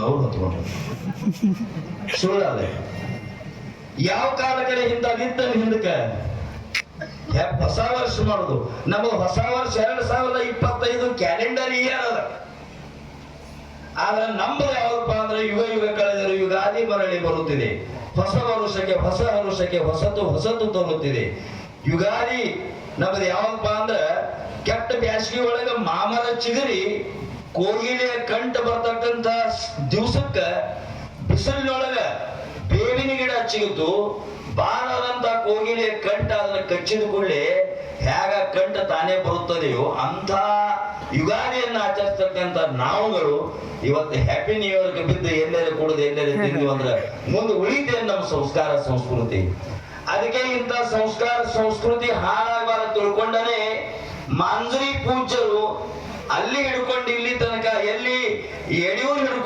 ಅವ್ರು ಹೊತ್ಕೊಂಡ್ರು. ಸುಳ್ಳಲ್ಲ. ಯಾವ ಕಾಲ ಕಡೆ ಇಂಥ ನಿಂತ ಹಿಂದಕ್ಕೆ ಹೊಸ ವರ್ಷ ಮಾಡುದು. ನಮಗೆ ಹೊಸ ವರ್ಷ 2025 ಕ್ಯಾಲೆಂಡರ್ ಇಯರ್ ಅದ. ಆದ್ರೆ ನಮ್ಮದು ಯಾವಪ್ಪ ಅಂದ್ರೆ ಯುಗ ಯುಗ ಕಳೆದರು ಯುಗಾದಿ ಮರಳಿ ಬರುತ್ತಿದೆ. ಹೊಸ ವರುಷಕ್ಕೆ ಹೊಸತು ತೋರುತ್ತಿದೆ. ಯುಗಾದಿ ನಮ್ಮದು ಯಾವಪ್ಪ ಅಂದ್ರೆ ಕೆಟ್ಟ ಬ್ಯಾಸಿಗೆ ಒಳಗ ಮಾಮರ ಚಿಗರಿ ಕೋಗಿಲೆಯ ಕಂಠ ಬರ್ತಕ್ಕಂಥ ದಿವಸಕ್ಕ ಬಿಸಿಲಿನೊಳಗ ಬೇವಿನ ಗಿಡ ಚಿಗುತ್ತು ಬಾರದಂತ ಕೋಗಿಲೆಯ ಕಂಠ ಅದನ್ನ ಕಚ್ಚಿದ ಕೂಡಲೇ ಹೇಗ ಕಂಠ ತಾನೇ ಬರುತ್ತದೆಯೋ ಅಂತ ಯುಗಾದಿಯನ್ನು ಆಚರಿಸ್ತಕ್ಕಂಥ ನಾವುಗಳು ಇವತ್ತು ಹ್ಯಾಪಿ ನ್ಯೂ ಇಯರ್ಗೆ ಬಿದ್ದು ಎಲ್ಲೆಲ್ಲ ಕುಡಿದು ಎಲ್ಲೆಲ್ಲ ತಿಂದು ಅಂದ್ರೆ ಮುಂದೆ ಉಳಿತೇನೆ ನಮ್ಮ ಸಂಸ್ಕಾರ ಸಂಸ್ಕೃತಿ. ಅದಕ್ಕೆ ಇಂಥ ಸಂಸ್ಕಾರ ಸಂಸ್ಕೃತಿ ಹಾಳಾಗಬಾರದು ತಿಳ್ಕೊಂಡನೆ ಮಾಂಜರಿ ಪೂಜ್ಯರು ಅಲ್ಲಿ ಹಿಡ್ಕೊಂಡು ಇಲ್ಲಿ ತನಕ ಎಲ್ಲಿ ಯಡಿಯೂರು ಹಿಡ್ಕೊಂಡು